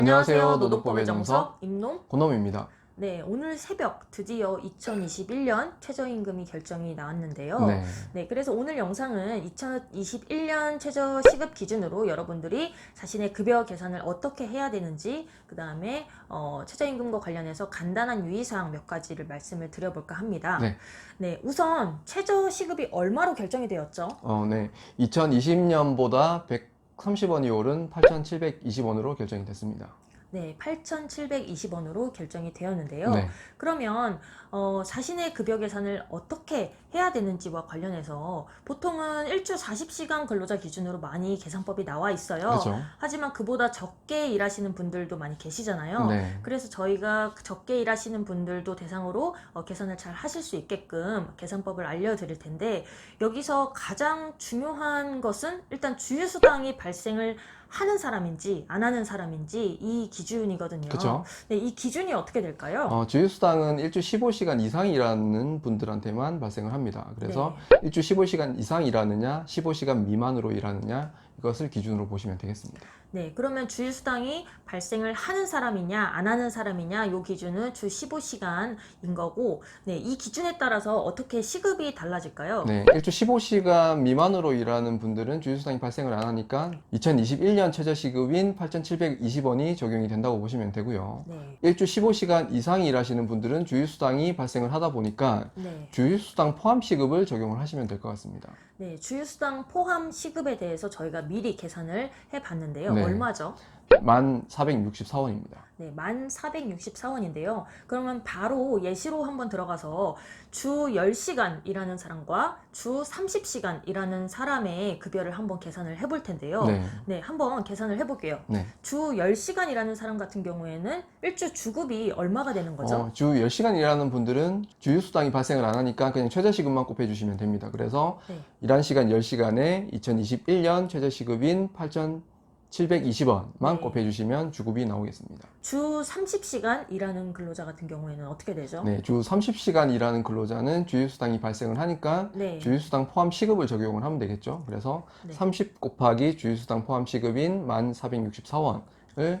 안녕하세요. 노동법의 정석 임놈 고놈입니다. 네, 오늘 새벽 드디어 2021년 최저임금이 결정이 나왔는데요. 네. 네, 그래서 오늘 영상은 2021년 최저 시급 기준으로 여러분들이 자신의 급여 계산을 어떻게 해야 되는지, 그 다음에 최저임금과 관련해서 간단한 유의사항 몇 가지를 말씀을 드려볼까 합니다. 네. 네, 우선 최저 시급이 얼마로 결정이 되었죠? 네. 2020년보다 130원이 오른 8,720원으로 결정이 됐습니다. 네, 8,720원으로 결정이 되었는데요. 네. 그러면 자신의 급여 계산을 어떻게 해야 되는지와 관련해서 보통은 일주 40시간 근로자 기준으로 많이 계산법이 나와 있어요. 그렇죠. 하지만 그보다 적게 일하시는 분들도 많이 계시잖아요. 네. 그래서 저희가 적게 일하시는 분들도 대상으로 계산을 잘 하실 수 있게끔 계산법을 알려드릴 텐데, 여기서 가장 중요한 것은 일단 주휴수당이 발생을 하는 사람인지 안 하는 사람인지 이 기준이거든요. 그렇죠. 네, 이 기준이 어떻게 될까요? 주휴수당은 일주 15시간 이상 일하는 분들한테만 발생을 합니다. 그래서 일주 15시간 이상 일하느냐, 15시간 미만으로 일하느냐, 이것을 기준으로 보시면 되겠습니다. 네, 그러면 주휴수당이 발생을 하는 사람이냐 안 하는 사람이냐, 이 기준은 주 15시간인 거고, 네, 이 기준에 따라서 어떻게 시급이 달라질까요? 네, 일주 15시간 미만으로 일하는 분들은 주휴수당이 발생을 안 하니까 2021년 최저시급인 8,720원이 적용이 된다고 보시면 되고요. 네. 일주 15시간 이상 일하시는 분들은 주휴수당이 발생을 하다 보니까 네. 주휴수당 포함 시급을 적용을 하시면 될 것 같습니다. 네, 주휴수당 포함 시급에 대해서 저희가 미리 계산을 해봤는데요. 네. 얼마죠? 1,464원입니다. 네, 1,464원인데요. 그러면 바로 예시로 한번 들어가서 주 10시간 일하는 사람과 주 30시간 일하는 사람의 급여를 한번 계산을 해볼 텐데요. 네. 네, 한번 계산을 해볼게요. 네. 주 10시간 일하는 사람 같은 경우에는 일주 주급이 얼마가 되는 거죠? 주 10시간 일하는 분들은 주휴수당이 발생을 안 하니까 그냥 최저시급만 곱해주시면 됩니다. 그래서 네. 일한 시간 10시간에 2021년 최저시급인 8,720원만 네. 곱해주시면 주급이 나오겠습니다. 주 30시간 일하는 근로자 같은 경우에는 어떻게 되죠? 네, 주 30시간 일하는 근로자는 주휴수당이 발생을 하니까 네. 주휴수당 포함 시급을 적용을 하면 되겠죠. 그래서 네. 30 곱하기 주휴수당 포함 시급인 1,464원을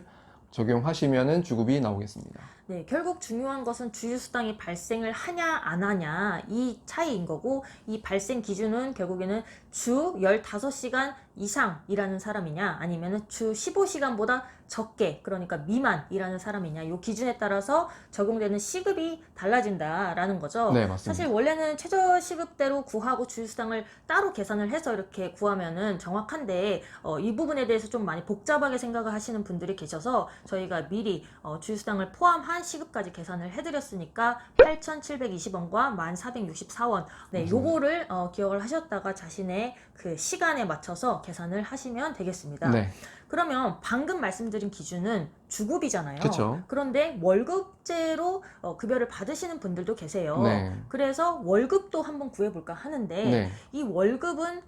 적용하시면은 주급이 나오겠습니다. 네, 결국 중요한 것은 주휴수당이 발생을 하냐 안 하냐 이 차이인 거고, 이 발생 기준은 결국에는 주 15시간 이상 일하는 사람이냐 아니면 주 15시간보다 적게, 그러니까 미만 일하는 사람이냐, 이 기준에 따라서 적용되는 시급이 달라진다라는 거죠. 네, 맞습니다. 사실 원래는 최저시급대로 구하고 주휴수당을 따로 계산을 해서 이렇게 구하면은 정확한데, 이 부분에 대해서 좀 많이 복잡하게 생각을 하시는 분들이 계셔서 저희가 미리 주휴수당을 포함한 시급까지 계산을 해드렸으니까 8,720원과 1,464원, 네, 요거를 기억을 하셨다가 자신의 그 시간에 맞춰서 계산을 하시면 되겠습니다. 네. 그러면 방금 말씀드린 기준은 주급이잖아요. 그쵸. 그런데 월급제로 급여를 받으시는 분들도 계세요. 네. 그래서 월급도 한번 구해볼까 하는데, 네. 이 월급은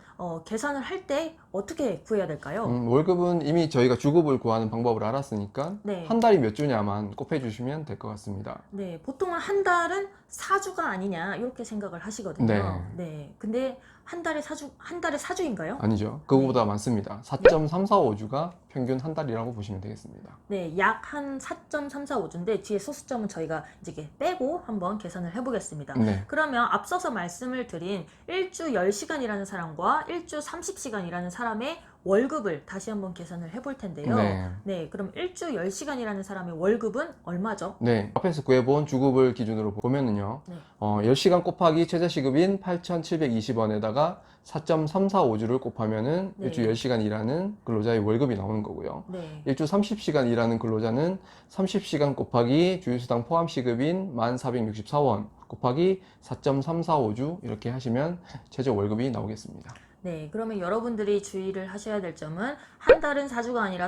계산을 할 때 어떻게 구해야 될까요? 월급은 이미 저희가 주급을 구하는 방법을 알았으니까 네. 한 달이 몇 주냐만 곱해주시면 될 것 같습니다. 네, 보통은 한 달은 4주가 아니냐 이렇게 생각을 하시거든요. 네. 근데 한 달에 4주인가요? 아니죠. 그거보다 많습니다. 4.345주가 평균 한 달이라고 보시면 되겠습니다. 네, 약 한 4.345주인데 뒤에 소수점은 저희가 이제 빼고 한번 계산을 해보겠습니다. 네. 그러면 앞서서 말씀을 드린 일주 10시간 일하는 사람과 일주 30시간 일하는 사람의 월급을 다시 한번 계산을 해볼 텐데요. 네. 그럼 일주 10시간 일하는 사람의 월급은 얼마죠? 네. 앞에서 구해본 주급을 기준으로 보면은요. 네. 10시간 곱하기 최저시급인 8,720원에다가 4.345주를 곱하면은 네. 일주 10시간 일하는 근로자의 월급이 나오는 거고요. 네. 일주 30시간 일하는 근로자는 30시간 곱하기 주휴수당 포함 시급인 1,464원 곱하기 4.345주 이렇게 하시면 최저 월급이 나오겠습니다. 네, 그러면 여러분들이 주의를 하셔야 될 점은 한 달은 4주가 아니라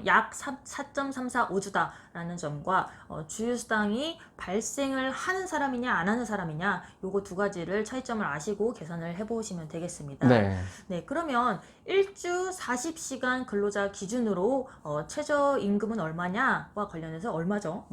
약 4.345주다라는 점과 주휴수당이 발생을 하는 사람이냐 안 하는 사람이냐, 요거 두 가지를 차이점을 아시고 계산을 해보시면 되겠습니다. 네. 네, 그러면 일주 40시간 근로자 기준으로 최저임금은 얼마냐와 관련해서 얼마죠?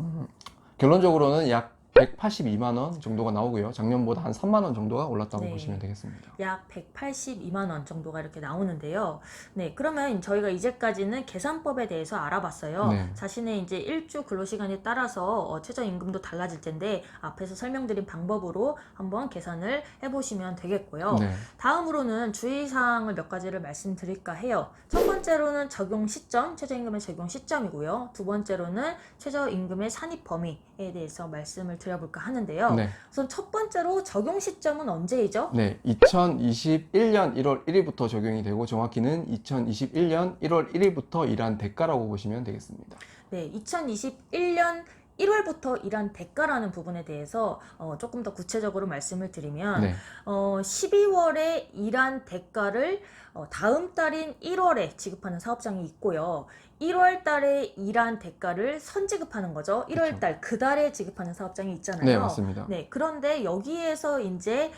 결론적으로는 약 182만 원 정도가 나오고요. 작년보다 한 3만 원 정도가 올랐다고 네. 보시면 되겠습니다. 약 182만 원 정도가 이렇게 나오는데요. 네, 그러면 저희가 이제까지는 계산법에 대해서 알아봤어요. 네. 자신의 이제 일주 근로시간에 따라서 최저임금도 달라질 텐데 앞에서 설명드린 방법으로 한번 계산을 해보시면 되겠고요. 네. 다음으로는 주의사항을 몇 가지를 말씀드릴까 해요. 첫 번째로는 적용 시점, 최저임금의 적용 시점이고요. 두 번째로는 최저임금의 산입 범위에 대해서 말씀을 드려볼까 하는데요. 네. 우선 첫 번째로 적용 시점은 언제이죠? 네, 2021년 1월 1일부터 적용이 되고 정확히는 2021년 1월 1일부터 일한 대가라고 보시면 되겠습니다. 네, 2021년 1월부터 일한 대가라는 부분에 대해서 조금 더 구체적으로 말씀을 드리면 네. 12월에 일한 대가를 다음 달인 1월에 지급하는 사업장이 있고요. 1월 달에 일한 대가를 선지급하는 거죠. 1월 달 그 달에 지급하는 사업장이 있잖아요. 네, 맞습니다. 네, 그런데 여기에서 이제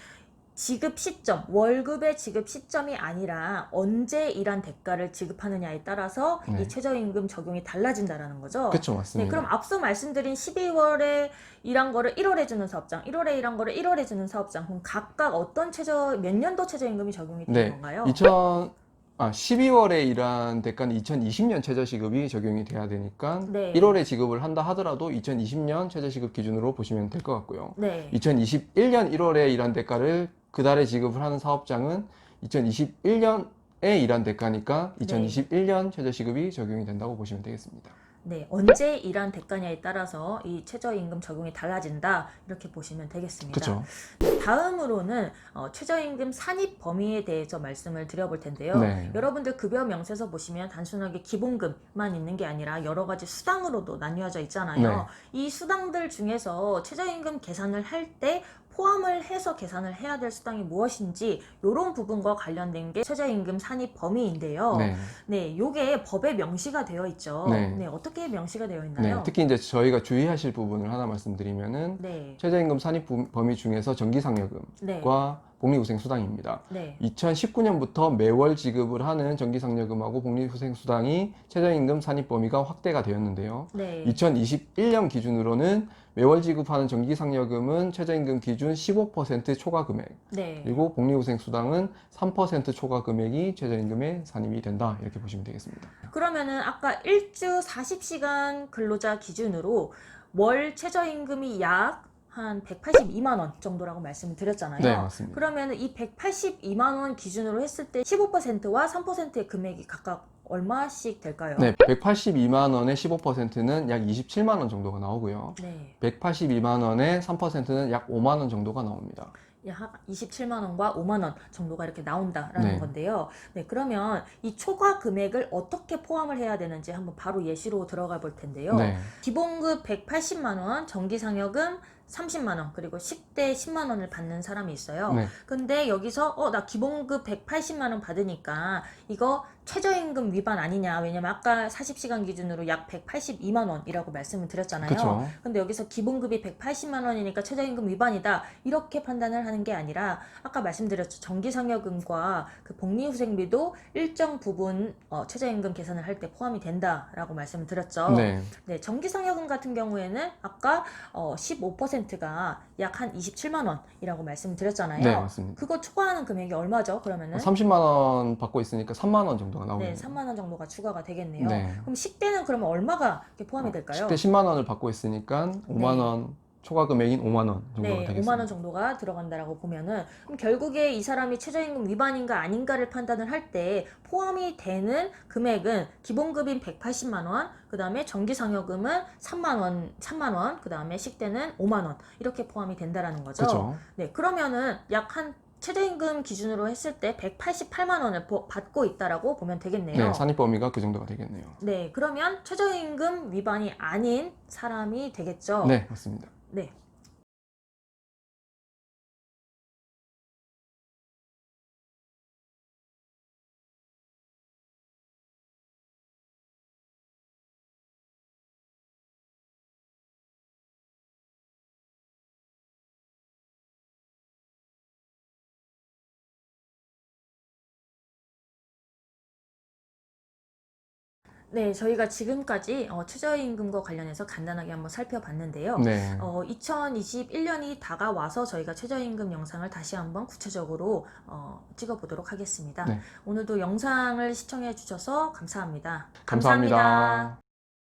지급 시점, 월급의 지급 시점이 아니라 언제 일한 대가를 지급하느냐에 따라서 네. 이 최저임금 적용이 달라진다라는 거죠. 그렇죠, 네, 맞습니다. 그럼 앞서 말씀드린 12월에 일한 거를 1월에 주는 사업장, 1월에 일한 거를 1월에 주는 사업장, 그럼 각각 어떤 몇 년도 최저임금이 적용이 되는 네, 건가요? 12월에 일한 대가는 2020년 최저시급이 적용이 돼야 되니까 네. 1월에 지급을 한다 하더라도 2020년 최저시급 기준으로 보시면 될 것 같고요. 네. 2021년 1월에 일한 대가를 그 달에 지급을 하는 사업장은 2021년에 일한 대가니까 2021년 최저시급이 적용이 된다고 보시면 되겠습니다. 네, 언제 일한 대가냐에 따라서 이 최저임금 적용이 달라진다 이렇게 보시면 되겠습니다. 그렇죠. 다음으로는 최저임금 산입 범위에 대해서 말씀을 드려볼 텐데요. 네. 여러분들 급여 명세서 보시면 단순하게 기본급만 있는 게 아니라 여러 가지 수당으로도 나뉘어져 있잖아요. 네. 이 수당들 중에서 최저임금 계산을 할 때 포함을 해서 계산을 해야 될 수당이 무엇인지 이런 부분과 관련된 게 최저임금 산입 범위인데요. 네. 네, 요게 법에 명시가 되어 있죠. 네. 네, 어떻게 명시가 되어 네, 있나요? 특히 이제 저희가 주의하실 부분을 하나 말씀드리면은 네, 최저임금 산입 범위 중에서 정기상여금과 네, 복리후생수당입니다. 네, 2019년부터 매월 지급을 하는 정기상여금하고 복리후생수당이 최저임금 산입 범위가 확대가 되었는데요. 네, 2021년 기준으로는 매월 지급하는 정기상여금은 최저임금 기준 15% 초과 금액, 네. 그리고 복리후생수당은 3% 초과 금액이 최저임금에 산입이 된다, 이렇게 보시면 되겠습니다. 그러면은 아까 일주 40시간 근로자 기준으로 월 최저임금이 약 한 182만 원 정도라고 말씀을 드렸잖아요. 네, 맞습니다. 그러면은 이 182만 원 기준으로 했을 때 15%와 3%의 금액이 각각 얼마씩 될까요? 네, 182만 원의 15%는 약 27만 원 정도가 나오고요. 네. 182만 원의 3%는 약 5만 원 정도가 나옵니다. 약 27만 원과 5만 원 정도가 이렇게 나온다라는 네. 건데요. 네, 그러면 이 초과 금액을 어떻게 포함을 해야 되는지 한번 바로 예시로 들어가 볼 텐데요. 네. 기본급 180만 원, 정기상여금 30만 원, 그리고 식대 10만 원을 받는 사람이 있어요. 네. 근데 여기서 나 기본급 180만 원 받으니까 이거 최저임금 위반 아니냐? 왜냐면 아까 40시간 기준으로 약 182만 원이라고 말씀을 드렸잖아요. 그쵸. 근데 여기서 기본급이 180만 원이니까 최저임금 위반이다. 이렇게 판단을 하는 게 아니라 아까 말씀드렸죠. 정기상여금과 그 복리후생비도 일정 부분 최저임금 계산을 할 때 포함이 된다라고 말씀을 드렸죠. 네. 네, 정기상여금 같은 경우에는 아까 15%가 약 한 27만 원이라고 말씀드렸잖아요. 네, 맞습니다. 그거 초과하는 금액이 얼마죠? 그러면은 30만 원 받고 있으니까 3만 원 정도가 네, 나오겠네요. 3만 원 정도가 추가가 되겠네요. 네. 그럼 식대는 그러면 얼마가 이렇게 포함이 될까요? 식대 10만 원을 받고 있으니까 5만 원, 초과 금액인 5만 원 정도가 네, 되겠습니다. 5만 원 정도가 들어간다라고 보면은 그럼 결국에 이 사람이 최저임금 위반인가 아닌가를 판단을 할 때 포함이 되는 금액은 기본급인 180만 원, 그다음에 정기상여금은 3만 원, 그다음에 식대는 5만 원 이렇게 포함이 된다라는 거죠. 그렇죠. 네, 그러면은 약 한 최저임금 기준으로 했을 때 188만 원을 받고 있다라고 보면 되겠네요. 네, 산입 범위가 그 정도가 되겠네요. 네, 그러면 최저임금 위반이 아닌 사람이 되겠죠. 네, 맞습니다. 네. 네, 저희가 지금까지 최저임금과 관련해서 간단하게 한번 살펴봤는데요. 네. 2021년이 다가와서 저희가 최저임금 영상을 다시 한번 구체적으로 찍어보도록 하겠습니다. 네. 오늘도 영상을 시청해 주셔서 감사합니다. 감사합니다.